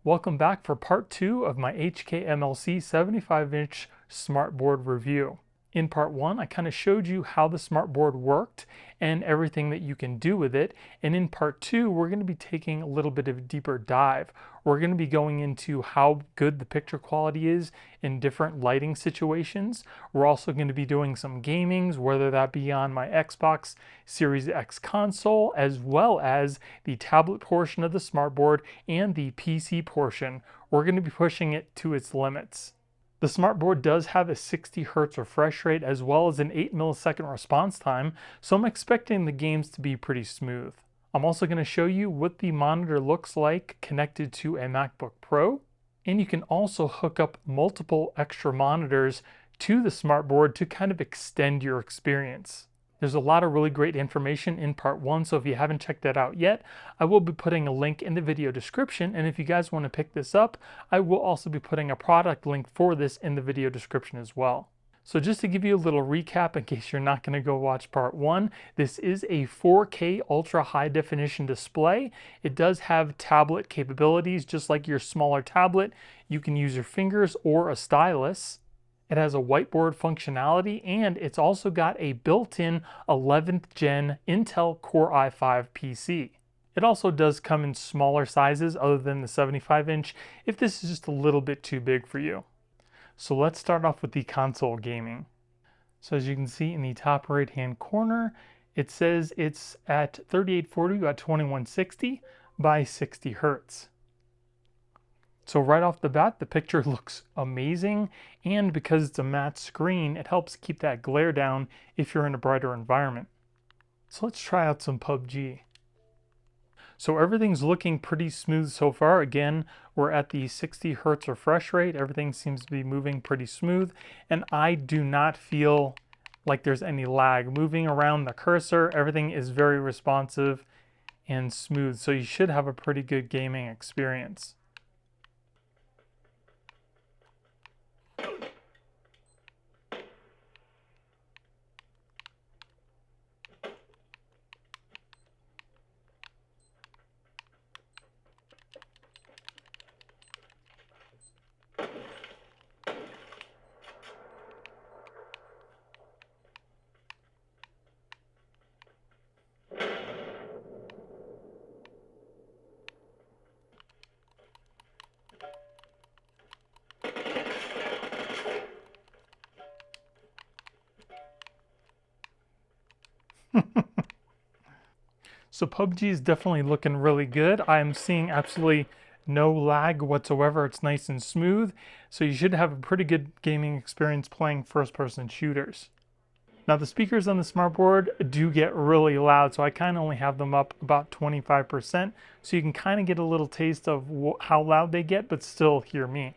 Welcome back for part 2 of my HKMLC 75-inch smartboard review. In part 1, I kind of showed you how the smartboard worked and everything that you can do with it. And in part 2, we're going to be taking a little bit of a deeper dive. We're going to be going into how good the picture quality is in different lighting situations. We're also going to be doing some gamings, whether that be on my Xbox Series X console, as well as the tablet portion of the smartboard and the PC portion. We're going to be pushing it to its limits. The smartboard does have a 60 Hz refresh rate as well as an 8 millisecond response time, so I'm expecting the games to be pretty smooth. I'm also going to show you what the monitor looks like connected to a MacBook Pro, and you can also hook up multiple extra monitors to the smartboard to kind of extend your experience. There's a lot of really great information in part 1, so if you haven't checked that out yet, I will be putting a link in the video description, and if you guys want to pick this up, I will also be putting a product link for this in the video description as well. So just to give you a little recap in case you're not going to go watch part 1, this is a 4K ultra high definition display. It does have tablet capabilities, just like your smaller tablet. You can use your fingers or a stylus. It has a whiteboard functionality, and it's also got a built-in 11th gen Intel Core i5 PC. It also does come in smaller sizes other than the 75-inch if this is just a little bit too big for you. So let's start off with the console gaming. So as you can see in the top right hand corner, it says it's at 3840 by 2160 by 60 Hz. So right off the bat, the picture looks amazing, and because it's a matte screen, it helps keep that glare down if you're in a brighter environment. So let's try out some PUBG. So everything's looking pretty smooth so far. Again, we're at the 60 Hz refresh rate. Everything seems to be moving pretty smooth, and I do not feel like there's any lag. Moving around the cursor, everything is very responsive and smooth, so you should have a pretty good gaming experience. So PUBG is definitely looking really good. I'm seeing absolutely no lag whatsoever. It's nice and smooth. So you should have a pretty good gaming experience playing first-person shooters. Now the speakers on the smartboard do get really loud, so I kind of only have them up about 25%. So you can kind of get a little taste of how loud they get, but still hear me.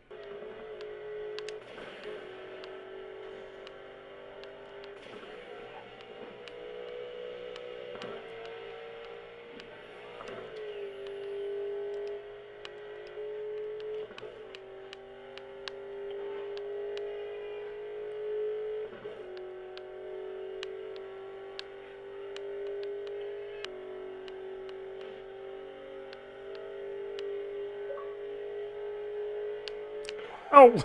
Oh!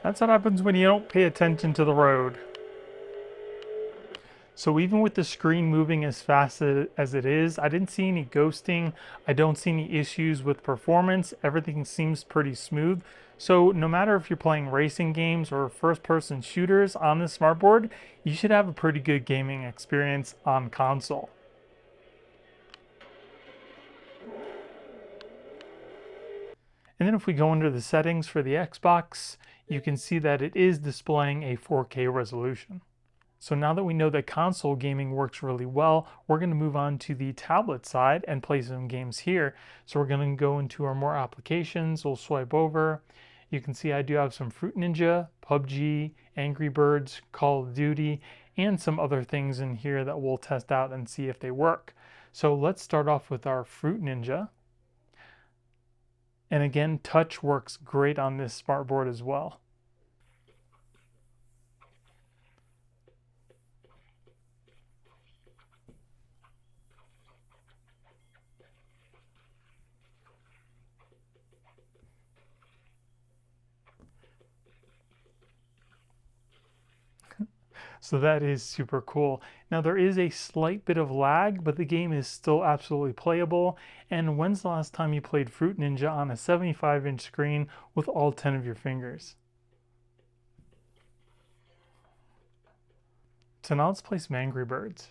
That's what happens when you don't pay attention to the road. So even with the screen moving as fast as it is, I didn't see any ghosting. I don't see any issues with performance. Everything seems pretty smooth. So no matter if you're playing racing games or first-person shooters on the smartboard, you should have a pretty good gaming experience on console. And then if we go under the settings for the Xbox, you can see that it is displaying a 4K resolution. So now that we know that console gaming works really well, we're going to move on to the tablet side and play some games here. So we're going to go into our more applications. We'll swipe over. You can see I do have some Fruit Ninja, PUBG, Angry Birds, Call of Duty, and some other things in here that we'll test out and see if they work. So let's start off with our Fruit Ninja. And again, touch works great on this smartboard as well. So that is super cool. Now there is a slight bit of lag, but the game is still absolutely playable. And when's the last time you played Fruit Ninja on a 75-inch screen with all 10 of your fingers? So now let's play some Angry Birds.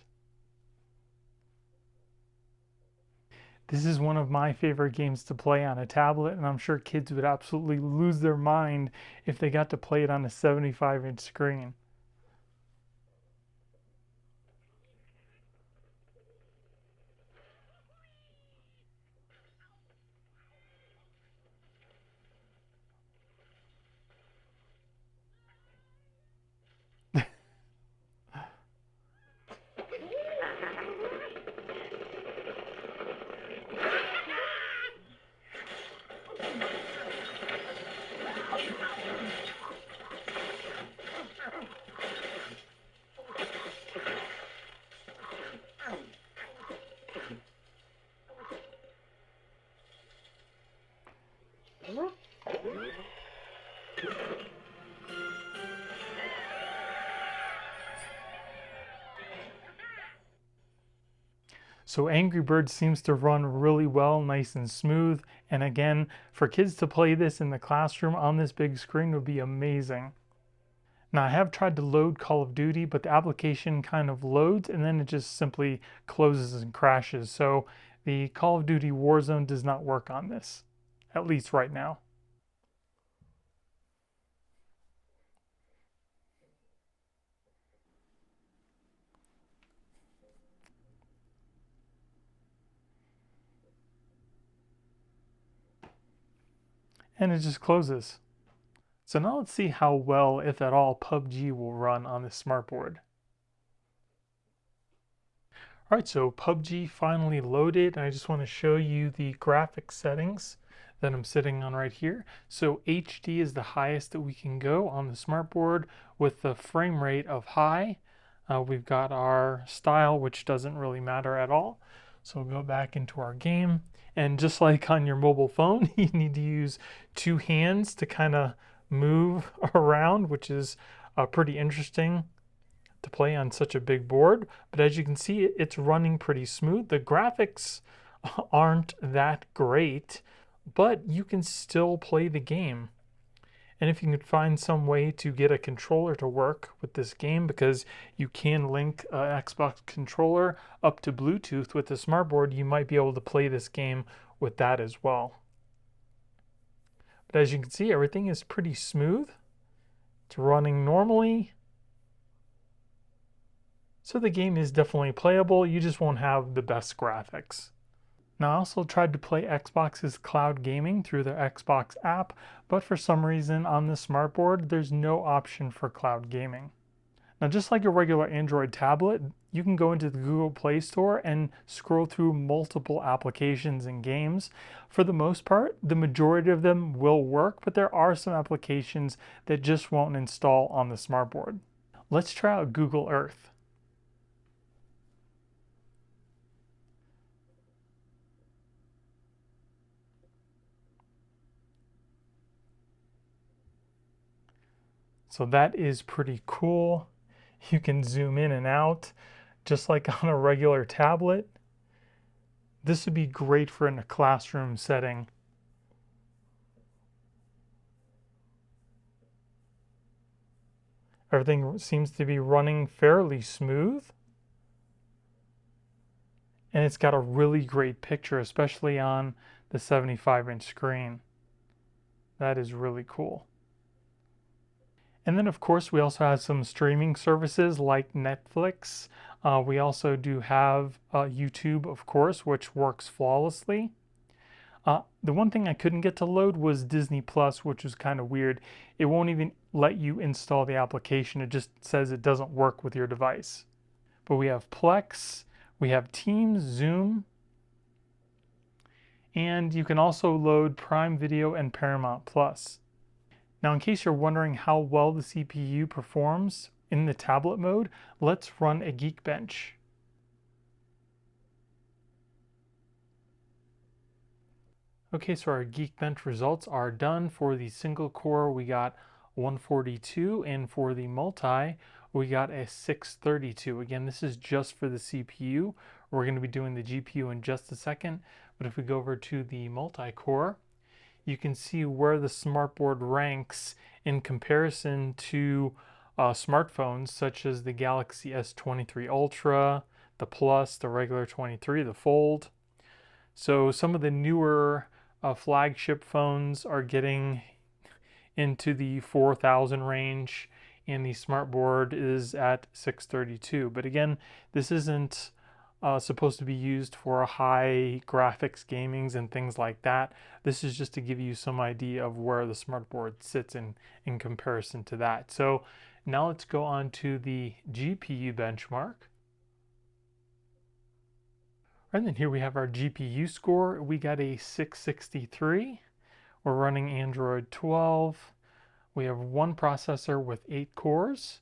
This is one of my favorite games to play on a tablet, and I'm sure kids would absolutely lose their mind if they got to play it on a 75-inch screen. So Angry Birds seems to run really well, nice and smooth. And again, for kids to play this in the classroom on this big screen would be amazing. Now I have tried to load Call of Duty, but the application kind of loads and then it just simply closes and crashes. So the Call of Duty Warzone does not work on this, at least right now. And it just closes. So now let's see how well, if at all, PUBG will run on this smartboard. All right, so PUBG finally loaded, and I just want to show you the graphics settings that I'm sitting on right here. So HD is the highest that we can go on the smartboard with the frame rate of high. We've got our style, which doesn't really matter at all. So we'll go back into our game. And just like on your mobile phone, you need to use two hands to kind of move around, which is pretty interesting to play on such a big board. But as you can see, it's running pretty smooth. The graphics aren't that great, but you can still play the game. And if you can find some way to get a controller to work with this game, because you can link an Xbox controller up to Bluetooth with the smartboard, you might be able to play this game with that as well. But as you can see, everything is pretty smooth. It's running normally. So the game is definitely playable. You just won't have the best graphics. Now I also tried to play Xbox's cloud gaming through their Xbox app, but for some reason on the smartboard, there's no option for cloud gaming. Now just like a regular Android tablet, you can go into the Google Play Store and scroll through multiple applications and games. For the most part, the majority of them will work, but there are some applications that just won't install on the smartboard. Let's try out Google Earth. So that is pretty cool. You can zoom in and out just like on a regular tablet. This would be great for in a classroom setting. Everything seems to be running fairly smooth. And it's got a really great picture, especially on the 75-inch screen. That is really cool. And then of course we also have some streaming services like Netflix. We also do have YouTube, of course, which works flawlessly. The one thing I couldn't get to load was Disney Plus, which was kind of weird. It won't even let you install the application. It just says it doesn't work with your device. But we have Plex, we have Teams, Zoom, and you can also load Prime Video and Paramount Plus. Now, in case you're wondering how well the CPU performs in the tablet mode, let's run a Geekbench. Okay, so our Geekbench results are done. For the single core, we got 142, and for the multi, we got a 632. Again, this is just for the CPU. We're going to be doing the GPU in just a second, but if we go over to the multi-core, you can see where the smartboard ranks in comparison to smartphones such as the Galaxy S23 Ultra, the Plus, the regular 23, the Fold. So some of the newer flagship phones are getting into the 4,000 range, and the smartboard is at 632. But again, this isn't supposed to be used for high graphics gamings and things like that. This is just to give you some idea of where the smartboard sits in comparison to that. So now let's go on to the GPU benchmark. And then here we have our GPU score. We got a 663. We're running Android 12. We have one processor with 8 cores,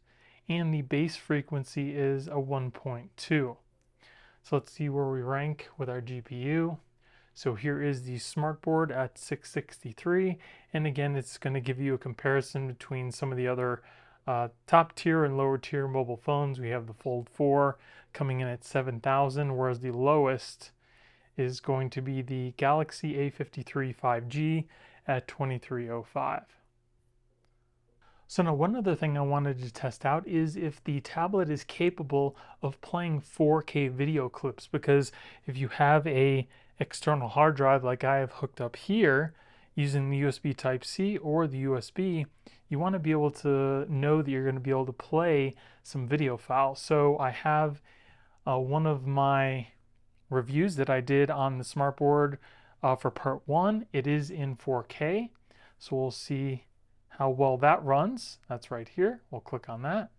and the base frequency is a 1.2. So let's see where we rank with our GPU. So here is the smartboard at 663, and again, it's going to give you a comparison between some of the other top tier and lower tier mobile phones. We have the Fold 4 coming in at 7,000, whereas the lowest is going to be the Galaxy A53 5G at 2305. So now one other thing I wanted to test out is if the tablet is capable of playing 4K video clips, because if you have a external hard drive like I have hooked up here using the USB Type-C or the USB, you want to be able to know that you're going to be able to play some video files. So I have one of my reviews that I did on the smartboard for part 1. It is in 4K, so we'll see how well that runs. That's right here. We'll click on that.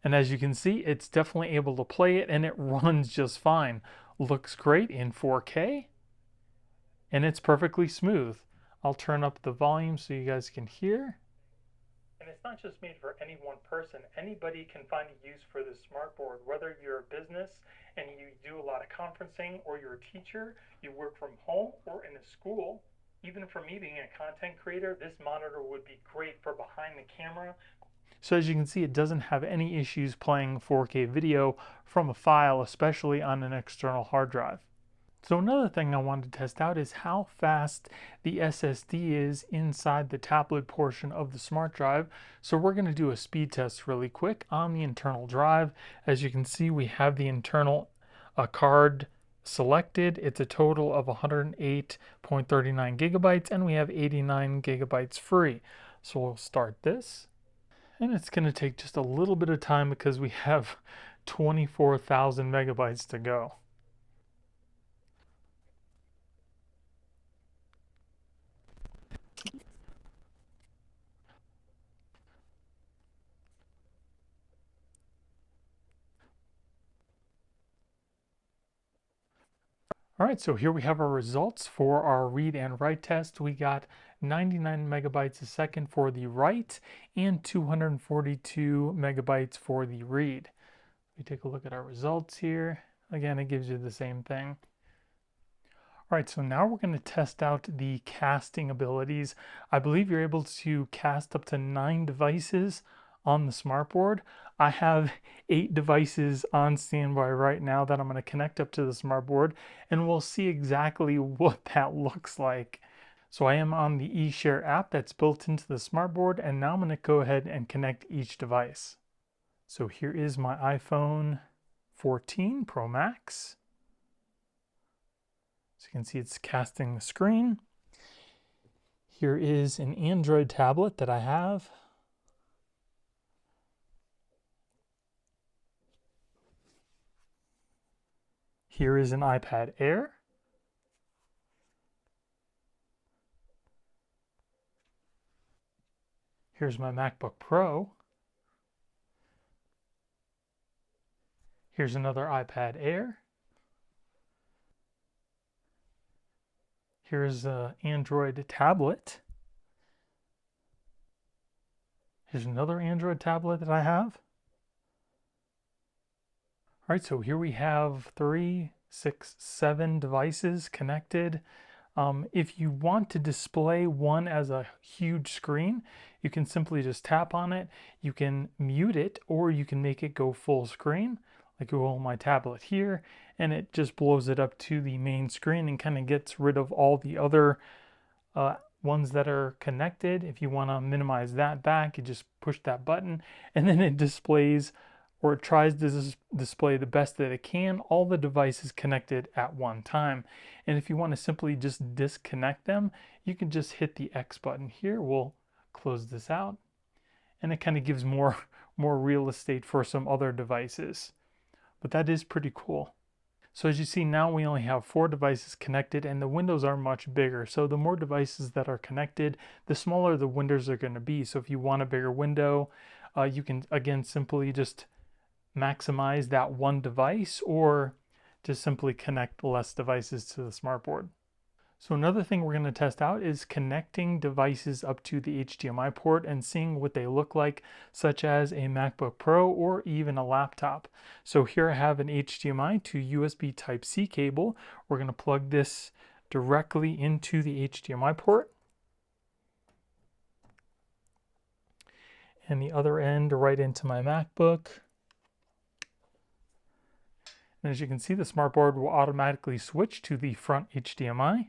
And as you can see, it's definitely able to play it, and it runs just fine. Looks great in 4K, and it's perfectly smooth. I'll turn up the volume so you guys can hear. And it's not just made for any one person. Anybody can find a use for this smartboard, whether you're a business and you do a lot of conferencing, or you're a teacher, you work from home or in a school. Even for me being a content creator, this monitor would be great for behind the camera. So as you can see, it doesn't have any issues playing 4K video from a file, especially on an external hard drive. So another thing I wanted to test out is how fast the SSD is inside the tablet portion of the smart drive. So we're going to do a speed test really quick on the internal drive. As you can see, we have the internal card selected. It's a total of 108.39 gigabytes, and we have 89 gigabytes free. So we'll start this, and it's going to take just a little bit of time because we have 24,000 megabytes to go. All right, so here we have our results for our read and write test. We got 99 megabytes a second for the write and 242 megabytes for the read. We take a look at our results here. Again, it gives you the same thing. All right, so now we're going to test out the casting abilities. I believe you're able to cast up to 9 devices on the smartboard. I have 8 devices on standby right now that I'm going to connect up to the smartboard, and we'll see exactly what that looks like. So I am on the eShare app that's built into the smartboard, and now I'm going to go ahead and connect each device. So here is my iPhone 14 Pro Max. So you can see it's casting the screen. Here is an Android tablet that I have. Here is an iPad Air. Here's my MacBook Pro. Here's another iPad Air. Here's an Android tablet. Here's another Android tablet that I have. All right, so here we have 3, 6, 7 devices connected. If you want to display one as a huge screen, you can simply just tap on it. You can mute it, or you can make it go full screen, like I will on my tablet here, and it just blows it up to the main screen and kind of gets rid of all the other ones that are connected. If you want to minimize that back, you just push that button, and then it displays, or it tries to display the best that it can, all the devices connected at one time. And if you want to simply just disconnect them, you can just hit the X button here. We'll close this out, and it kind of gives more real estate for some other devices. But that is pretty cool. So as you see, now we only have 4 devices connected, and the windows are much bigger. So the more devices that are connected, the smaller the windows are going to be. So if you want a bigger window, you can again simply just maximize that one device, or just simply connect less devices to the smartboard. So another thing we're going to test out is connecting devices up to the HDMI port and seeing what they look like, such as a MacBook Pro or even a laptop. So here I have an HDMI to USB Type-C cable. We're going to plug this directly into the HDMI port. And the other end right into my MacBook. And as you can see, the smartboard will automatically switch to the front HDMI.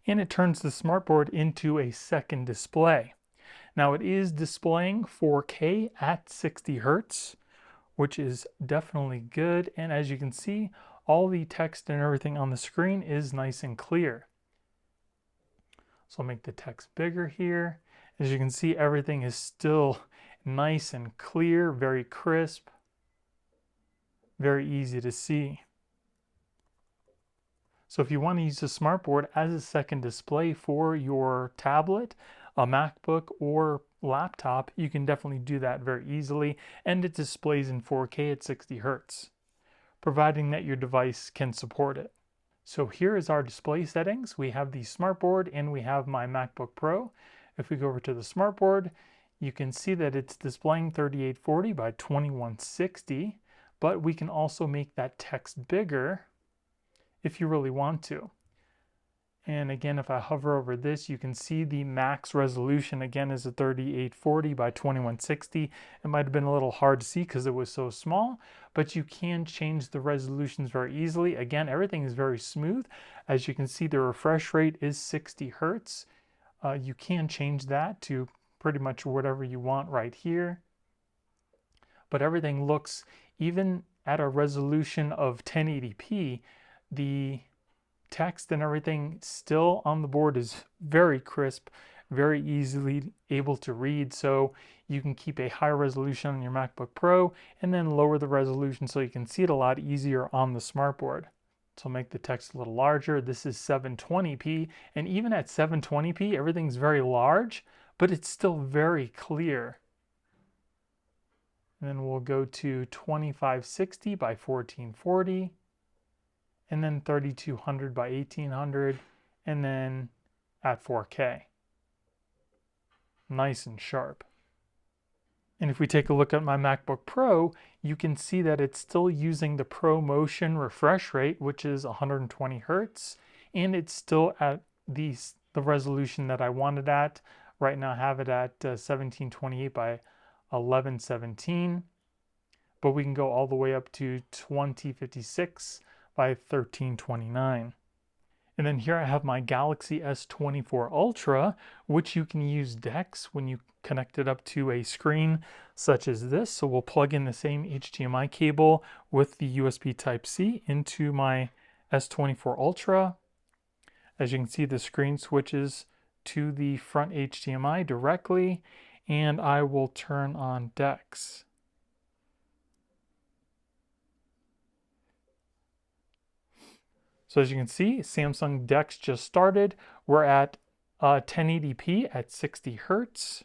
And it turns the smartboard into a second display. Now it is displaying 4K at 60 Hertz, which is definitely good. And as you can see, all the text and everything on the screen is nice and clear. So I'll make the text bigger here. As you can see, everything is still nice and clear, very crisp, very easy to see. So if you want to use the smartboard as a second display for your tablet, a MacBook, or laptop, you can definitely do that very easily, and it displays in 4K at 60 Hertz, providing that your device can support it. So here is our display settings. We have the smartboard and we have my MacBook Pro. If we go over to the smartboard, you can see that it's displaying 3840 by 2160, but we can also make that text bigger if you really want to. And again, if I hover over this, you can see the max resolution again is a 3840 by 2160. It might have been a little hard to see because it was so small, but you can change the resolutions very easily. Again, everything is very smooth. As you can see, the refresh rate is 60 Hertz. You can change that to pretty much whatever you want right here. But everything looks, even at a resolution of 1080p, the text and everything still on the board is very crisp, very easily able to read. So you can keep a high resolution on your MacBook Pro and then lower the resolution so you can see it a lot easier on the smartboard. So I'll make the text a little larger. This is 720p, and even at 720p, everything's very large, but it's still very clear. And then we'll go to 2560 by 1440. And then 3200 by 1800, and then at 4K. Nice and sharp. And if we take a look at my MacBook Pro, you can see that it's still using the ProMotion refresh rate, which is 120 Hertz, and it's still at the resolution that I wanted at. Right now I have it at 1728 by 1117, but we can go all the way up to 2056 by 1329. And then here I have my Galaxy S24 Ultra, which you can use DeX when you connect it up to a screen such as this. So we'll plug in the same HDMI cable with the USB Type-C into my S24 Ultra. As you can see, the screen switches to the front HDMI directly, and I will turn on DeX. So as you can see, Samsung DeX just started. We're at 1080p at 60 Hertz.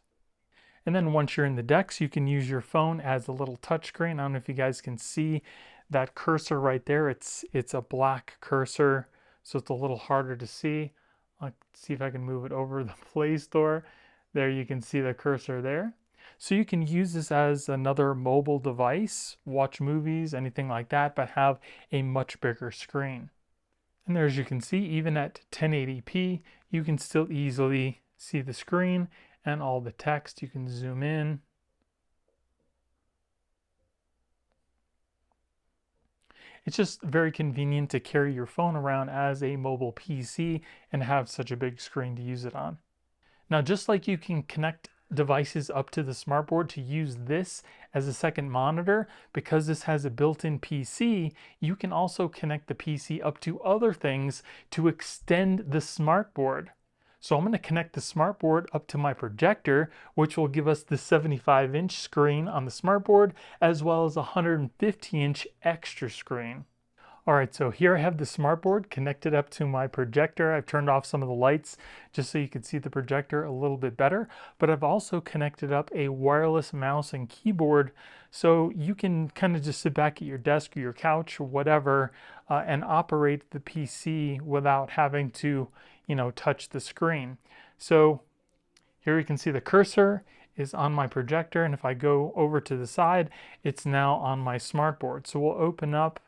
And then once you're in the DeX, you can use your phone as a little touchscreen. I don't know if you guys can see that cursor right there. It's a black cursor, so it's a little harder to see. Let's see if I can move it over the Play Store. There you can see the cursor there. So you can use this as another mobile device, watch movies, anything like that, but have a much bigger screen. And there, as you can see, even at 1080p, you can still easily see the screen and all the text. You can zoom in. It's just very convenient to carry your phone around as a mobile PC and have such a big screen to use it on. Now, just like you can connect devices up to the smartboard to use this as a second monitor, because this has a built-in PC, you can also connect the PC up to other things to extend the smartboard. So I'm going to connect the smartboard up to my projector, which will give us the 75-inch screen on the smartboard, as well as a 150-inch extra screen. All right, so here I have the smartboard connected up to my projector. I've turned off some of the lights just so you can see the projector a little bit better, but I've also connected up a wireless mouse and keyboard so you can kind of just sit back at your desk or your couch or whatever and operate the PC without having to, touch the screen. So here you can see the cursor is on my projector, and if I go over to the side, it's now on my smartboard. So we'll open up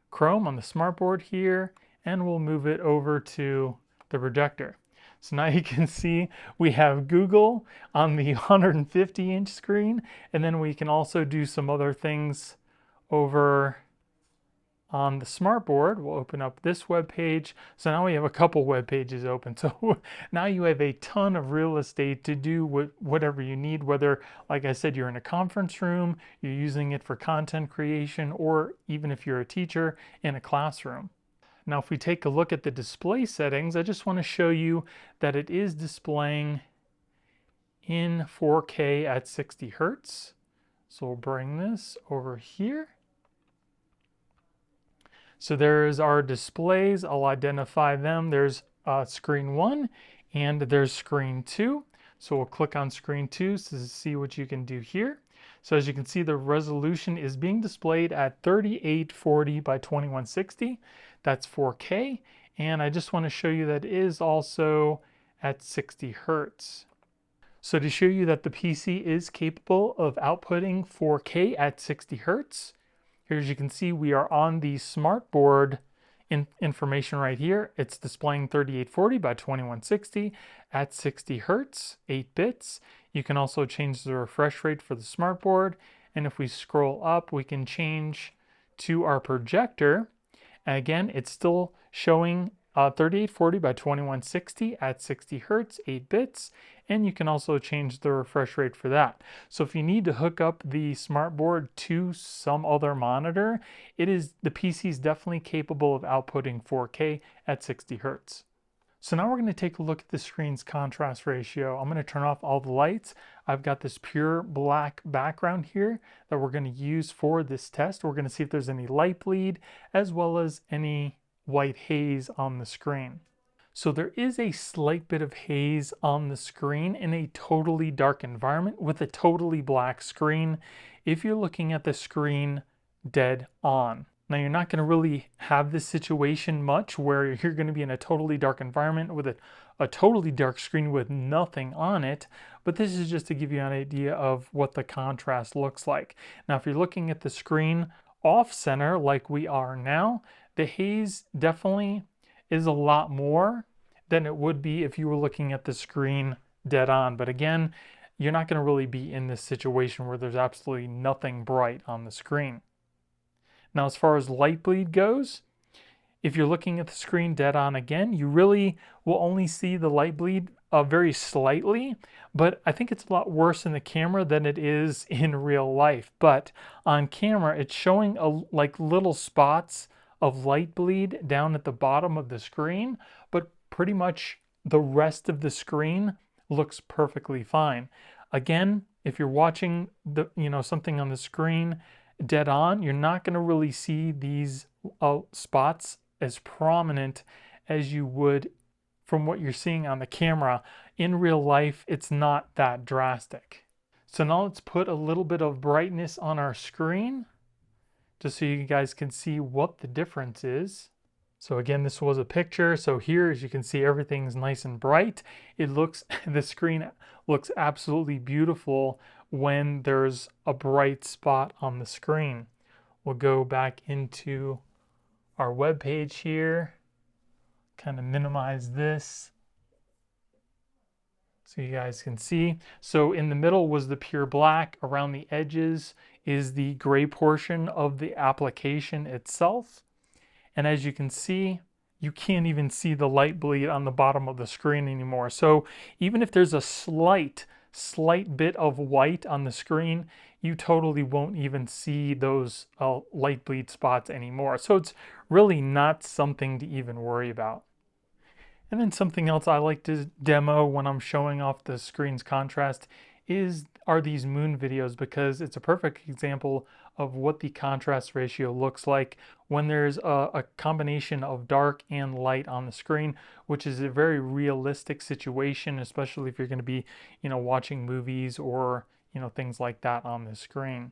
Chrome on the smartboard here, and we'll move it over to the projector. So now you can see we have Google on the 150-inch screen, and then we can also do some other things over on the smartboard. We'll open up this web page. So now we have a couple web pages open. So now you have a ton of real estate to do whatever you need, whether, like I said, you're in a conference room, you're using it for content creation, or even if you're a teacher in a classroom. Now, if we take a look at the display settings, I just want to show you that it is displaying in 4K at 60 Hertz. So we'll bring this over here. So there's our displays. I'll identify them. There's screen 1 and there's screen 2. So we'll click on screen 2 to see what you can do here. So as you can see, the resolution is being displayed at 3840 by 2160. That's 4K. And I just want to show you that it is also at 60 Hertz. So to show you that the PC is capable of outputting 4K at 60 Hertz, here, as you can see, we are on the smartboard information right here. It's displaying 3840 by 2160 at 60 Hertz, 8 bits. You can also change the refresh rate for the smartboard. And if we scroll up, we can change to our projector. And again, it's still showing 3840 by 2160 at 60 Hertz, 8 bits. And you can also change the refresh rate for that. So if you need to hook up the smartboard to some other monitor, the PC is definitely capable of outputting 4K at 60 Hertz. So now we're going to take a look at the screen's contrast ratio. I'm going to turn off all the lights. I've got this pure black background here that we're going to use for this test. We're going to see if there's any light bleed as well as any white haze on the screen. So there is a slight bit of haze on the screen in a totally dark environment with a totally black screen if you're looking at the screen dead on. Now, you're not going to really have this situation much where you're going to be in a totally dark environment with a totally dark screen with nothing on it, but this is just to give you an idea of what the contrast looks like. Now, if you're looking at the screen off center like we are now, the haze definitely is a lot more than it would be if you were looking at the screen dead on. But again, you're not going to really be in this situation where there's absolutely nothing bright on the screen. Now, as far as light bleed goes, if you're looking at the screen dead on again, you really will only see the light bleed very slightly, but I think it's a lot worse in the camera than it is in real life. But on camera, it's showing like little spots of light bleed down at the bottom of the screen, but pretty much the rest of the screen looks perfectly fine. Again, if you're watching something on the screen dead on, you're not going to really see these spots as prominent as you would from what you're seeing on the camera. In real life, it's not that drastic. So now let's put a little bit of brightness on our screen just so you guys can see what the difference is. So again, this was a picture. So here, as you can see, everything's nice and bright. It looks, the screen looks absolutely beautiful when there's a bright spot on the screen. We'll go back into our web page here, kind of minimize this so you guys can see. So in the middle was the pure black. Around the edges is the gray portion of the application itself. And as you can see, you can't even see the light bleed on the bottom of the screen anymore. So even if there's a slight bit of white on the screen, you totally won't even see those light bleed spots anymore. So it's really not something to even worry about. And then something else I like to demo when I'm showing off the screen's contrast are these moon videos, because it's a perfect example of what the contrast ratio looks like when there's a combination of dark and light on the screen, which is a very realistic situation, especially if you're going to be, watching movies or, things like that on the screen.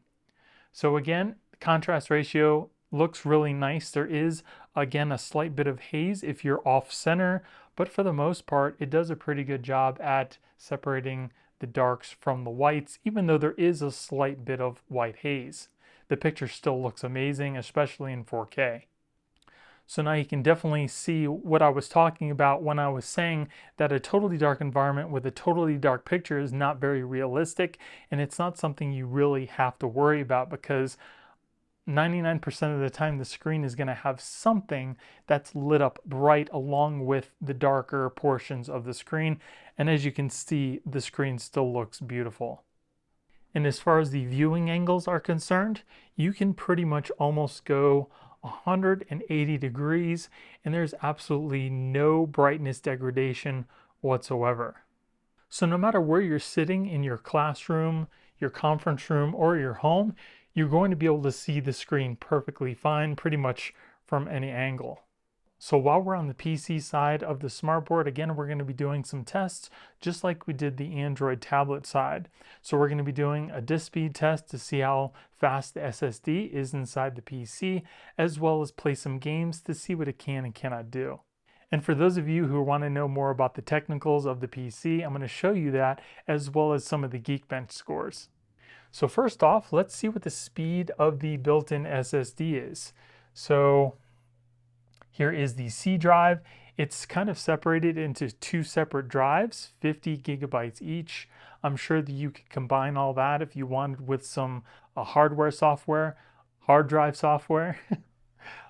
So again, the contrast ratio looks really nice. There is, again, a slight bit of haze if you're off center, but for the most part, it does a pretty good job at separating the darks from the whites, even though there is a slight bit of white haze. The picture still looks amazing, especially in 4K. So now you can definitely see what I was talking about when I was saying that a totally dark environment with a totally dark picture is not very realistic, and it's not something you really have to worry about, because 99% of the time the screen is going to have something that's lit up bright along with the darker portions of the screen. And as you can see, the screen still looks beautiful. And as far as the viewing angles are concerned, you can pretty much almost go 180 degrees, and there's absolutely no brightness degradation whatsoever. So no matter where you're sitting in your classroom, your conference room, or your home, you're going to be able to see the screen perfectly fine, pretty much from any angle. So while we're on the PC side of the SmartBoard, again, we're going to be doing some tests just like we did the Android tablet side. So we're going to be doing a disk speed test to see how fast the SSD is inside the PC, as well as play some games to see what it can and cannot do. And for those of you who want to know more about the technicals of the PC, I'm going to show you that, as well as some of the Geekbench scores. So first off, let's see what the speed of the built-in SSD is. So here is the C drive. It's kind of separated into two separate drives, 50 gigabytes each. I'm sure that you could combine all that if you wanted with some hard drive software.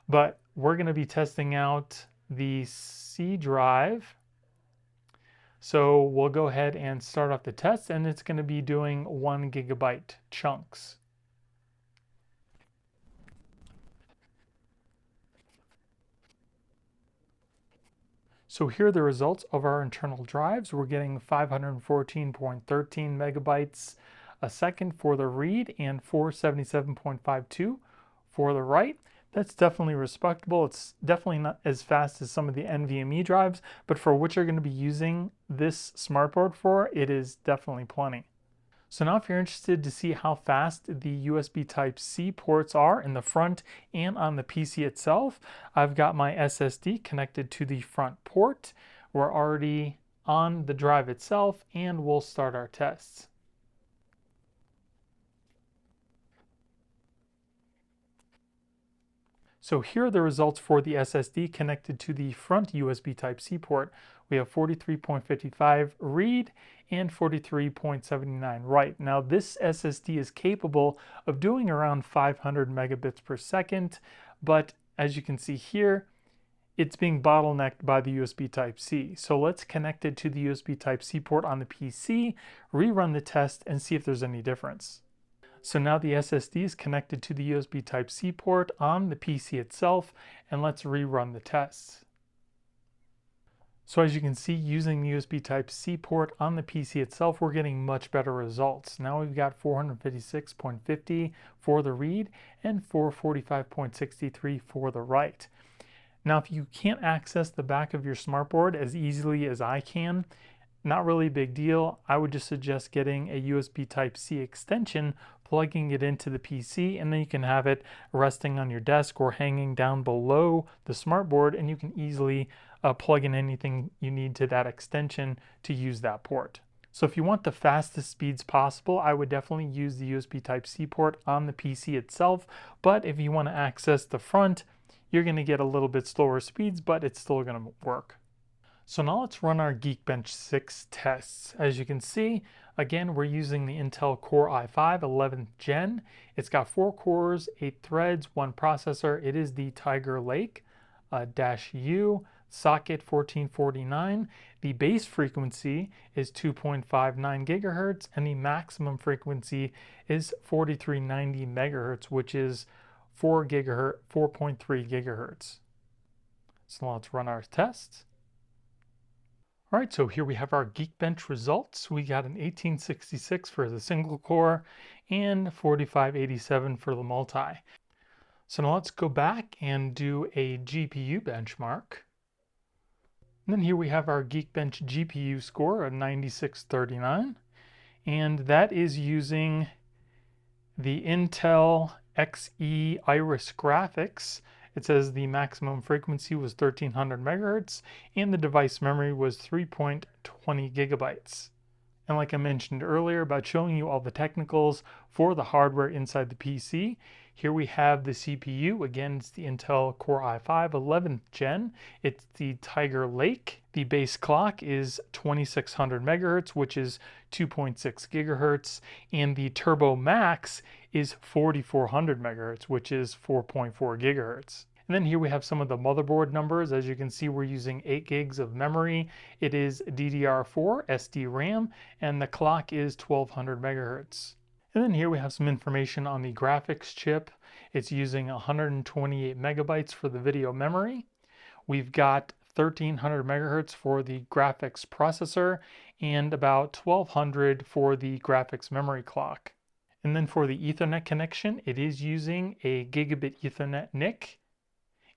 But we're going to be testing out the C drive. So we'll go ahead and start off the test, and it's going to be doing 1 gigabyte chunks. So here are the results of our internal drives. We're getting 514.13 megabytes a second for the read and 477.52 for the write. That's definitely respectable. It's definitely not as fast as some of the NVMe drives, but for what you're going to be using this SmartBoard for, it is definitely plenty. So now if you're interested to see how fast the USB Type-C ports are in the front and on the PC itself, I've got my SSD connected to the front port. We're already on the drive itself, and we'll start our tests. So here are the results for the SSD connected to the front USB Type-C port. We have 43.55 read and 43.79 write. Now this SSD is capable of doing around 500 megabits per second, but as you can see here, it's being bottlenecked by the USB Type-C. So let's connect it to the USB Type-C port on the PC, rerun the test, and see if there's any difference. So now the SSD is connected to the USB Type-C port on the PC itself, and let's rerun the tests. So as you can see, using the USB Type-C port on the PC itself, we're getting much better results. Now we've got 456.50 for the read and 445.63 for the write. Now if you can't access the back of your SmartBoard as easily as I can, not really a big deal. I would just suggest getting a USB Type-C extension plugging it into the PC, and then you can have it resting on your desk or hanging down below the smartboard, and you can easily plug in anything you need to that extension to use that port. So if you want the fastest speeds possible, I would definitely use the USB Type-C port on the PC itself, but if you want to access the front, you're going to get a little bit slower speeds, but it's still going to work. So now let's run our Geekbench 6 tests. As you can see, again, we're using the Intel Core i5 11th Gen. It's got 4 cores, 8 threads, 1 processor. It is the Tiger Lake -U socket 1449. The base frequency is 2.59 gigahertz, and the maximum frequency is 4390 megahertz, which is 4.3 gigahertz. So now let's run our tests. All right, so here we have our Geekbench results. We got an 1866 for the single core and 4587 for the multi. So now let's go back and do a GPU benchmark. And then here we have our Geekbench GPU score of 9639, and that is using the Intel Xe Iris graphics. It says the maximum frequency was 1300 megahertz and the device memory was 3.20 gigabytes. And like I mentioned earlier about showing you all the technicals for the hardware inside the PC, here we have the CPU. Again, it's the Intel Core i5 11th Gen. It's the Tiger Lake. The base clock is 2600 megahertz, which is 2.6 gigahertz. And the Turbo Max is 4400 megahertz, which is 4.4 gigahertz. And then here we have some of the motherboard numbers. As you can see, we're using 8 gigs of memory. It is DDR4 SD RAM, and the clock is 1200 megahertz. And then here we have some information on the graphics chip. It's using 128 megabytes for the video memory. We've got 1300 megahertz for the graphics processor and about 1200 for the graphics memory clock. And then for the Ethernet connection, it is using a gigabit Ethernet NIC.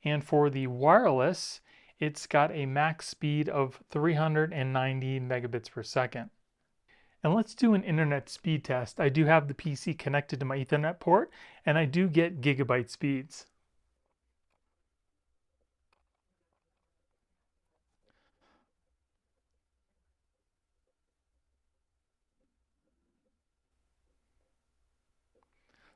And for the wireless, it's got a max speed of 390 megabits per second. And let's do an internet speed test. I do have the PC connected to my Ethernet port, and I do get gigabyte speeds.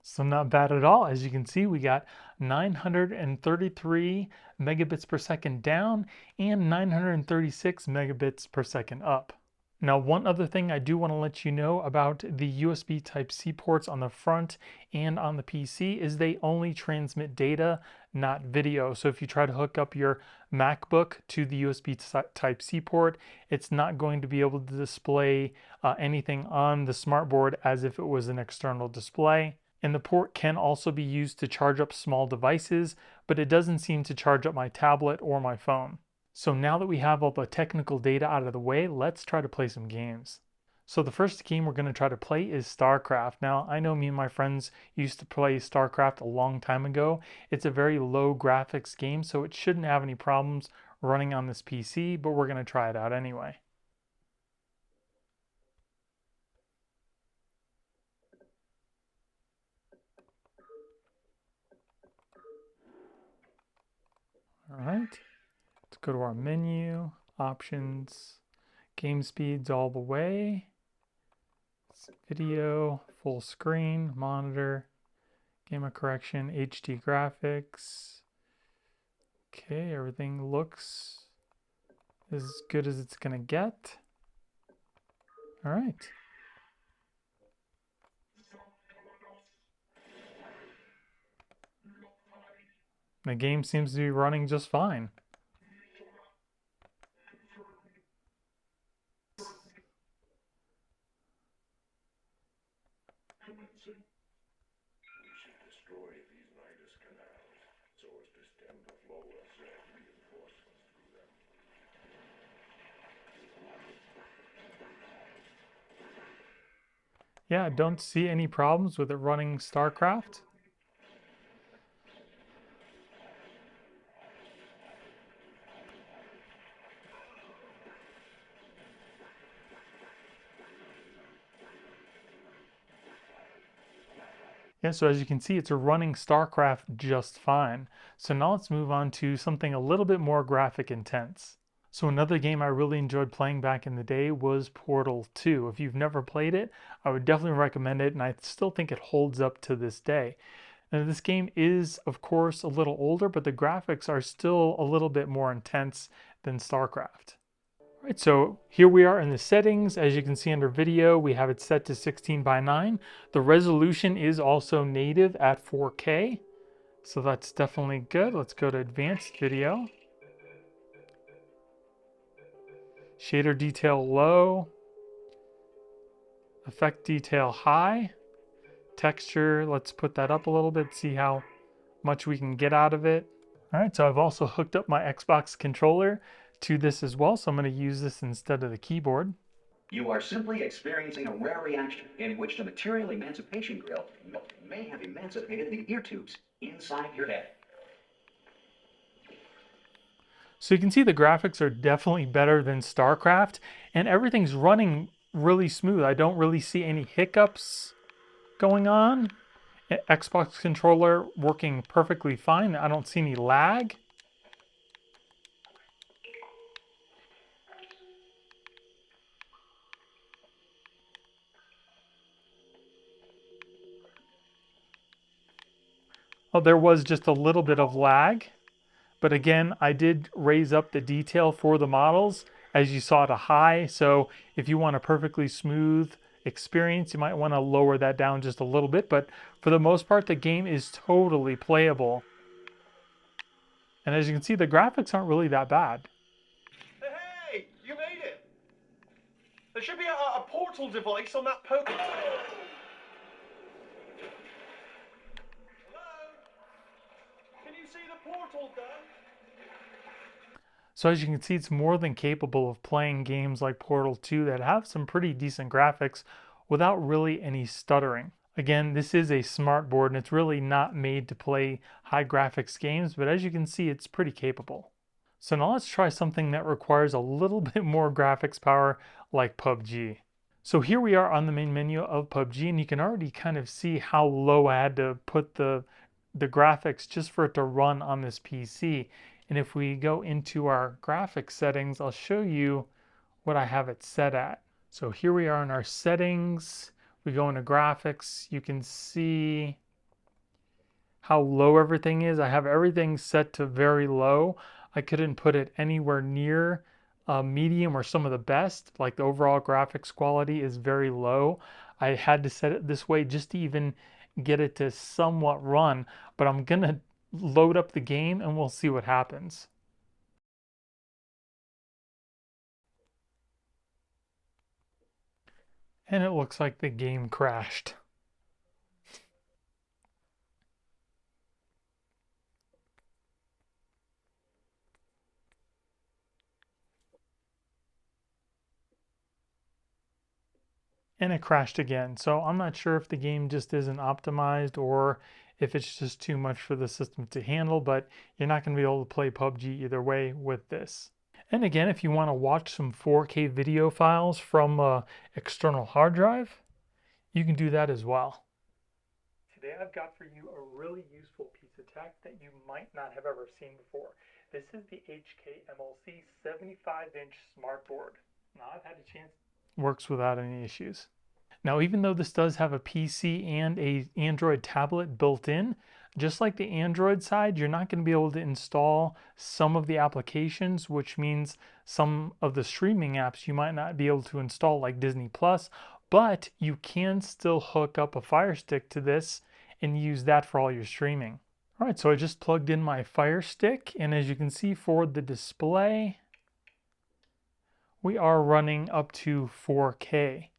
So not bad at all. As you can see, we got 933 megabits per second down and 936 megabits per second up. Now, one other thing I do want to let you know about the USB Type-C ports on the front and on the PC is they only transmit data, not video. So if you try to hook up your MacBook to the USB Type-C port, it's not going to be able to display anything on the smartboard as if it was an external display. And the port can also be used to charge up small devices, but it doesn't seem to charge up my tablet or my phone. So now that we have all the technical data out of the way, let's try to play some games. So the first game we're going to try to play is StarCraft. Now, I know me and my friends used to play StarCraft a long time ago. It's a very low graphics game, so it shouldn't have any problems running on this PC, but we're going to try it out anyway. All right. Let's go to our menu, options, game speeds all the way, video, full screen, monitor, gamma correction, HD graphics. Okay, everything looks as good as it's gonna get. All right. The game seems to be running just fine. Yeah, I don't see any problems with it running StarCraft. Yeah, so as you can see, it's running StarCraft just fine. So now let's move on to something a little bit more graphic intense. So another game I really enjoyed playing back in the day was Portal 2. If you've never played it, I would definitely recommend it, and I still think it holds up to this day. And this game is, of course, a little older, but the graphics are still a little bit more intense than StarCraft. All right, so here we are in the settings. As you can see under video, we have it set to 16:9. The resolution is also native at 4K, so that's definitely good. Let's go to advanced video. Shader detail low, effect detail high, texture, let's put that up a little bit, see how much we can get out of it. All right, so I've also hooked up my Xbox controller to this as well, so I'm going to use this instead of the keyboard. You are simply experiencing a rare reaction in which the material emancipation grill may have emancipated the ear tubes inside your head. So you can see the graphics are definitely better than StarCraft, and everything's running really smooth. I don't really see any hiccups going on. Xbox controller working perfectly fine. I don't see any lag. Oh, there was just a little bit of lag. But again, I did raise up the detail for the models, as you saw, to high. So if you want a perfectly smooth experience, you might want to lower that down just a little bit. But for the most part, the game is totally playable. And as you can see, the graphics aren't really that bad. Hey, you made it! There should be a portal device on that poke. Hello? Can you see the portal done? So as you can see, it's more than capable of playing games like Portal 2 that have some pretty decent graphics without really any stuttering. Again, this is a smart board and it's really not made to play high graphics games, but as you can see, it's pretty capable. So now let's try something that requires a little bit more graphics power, like PUBG. So here we are on the main menu of PUBG, and you can already kind of see how low I had to put the graphics just for it to run on this PC. And if we go into our graphics settings, I'll show you what I have it set at. So here we are in our settings. We go into graphics. You can see how low everything is. I have everything set to very low. I couldn't put it anywhere near medium or some of the best. Like the overall graphics quality is very low. I had to set it this way just to even get it to somewhat run, but I'm gonna load up the game and we'll see what happens. And it looks like the game crashed. And it crashed again. So I'm not sure if the game just isn't optimized or if it's just too much for the system to handle, but you're not going to be able to play PUBG either way with this. And again, if you want to watch some 4K video files from an external hard drive, you can do that as well. Today I've got for you a really useful piece of tech that you might not have ever seen before. This is the HKMLC 75-inch smartboard. Now I've had a chance. Works without any issues. Now, even though this does have a PC and an Android tablet built in, just like the Android side, you're not going to be able to install some of the applications, which means some of the streaming apps you might not be able to install, like Disney Plus, but you can still hook up a Fire Stick to this and use that for all your streaming. All right, so I just plugged in my Fire Stick, and as you can see for the display, we are running up to 4K.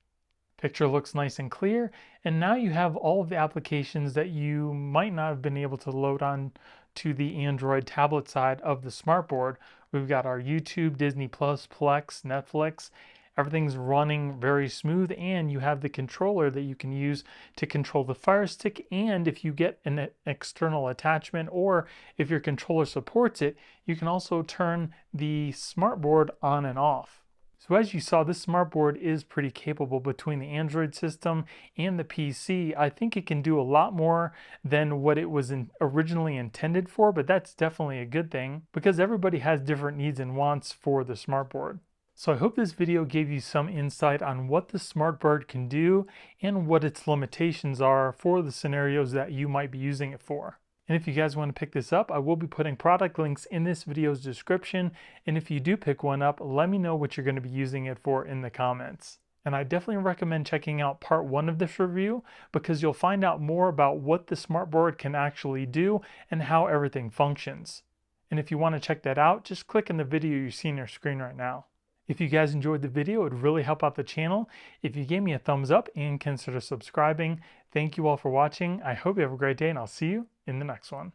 Picture looks nice and clear, and now you have all of the applications that you might not have been able to load on to the Android tablet side of the smartboard. We've got our YouTube, Disney Plus, Plex, Netflix. Everything's running very smooth, and you have the controller that you can use to control the Fire Stick, and if you get an external attachment or if your controller supports it, you can also turn the smartboard on and off. So as you saw, this smartboard is pretty capable between the Android system and the PC. I think it can do a lot more than what it was originally intended for, but that's definitely a good thing because everybody has different needs and wants for the smartboard. So I hope this video gave you some insight on what the smartboard can do and what its limitations are for the scenarios that you might be using it for. And if you guys want to pick this up, I will be putting product links in this video's description. And if you do pick one up, let me know what you're going to be using it for in the comments. And I definitely recommend checking out part 1 of this review because you'll find out more about what the smartboard can actually do and how everything functions. And if you want to check that out, just click on the video you see on your screen right now. If you guys enjoyed the video, it would really help out the channel if you gave me a thumbs up and consider subscribing. Thank you all for watching. I hope you have a great day, and I'll see you in the next one.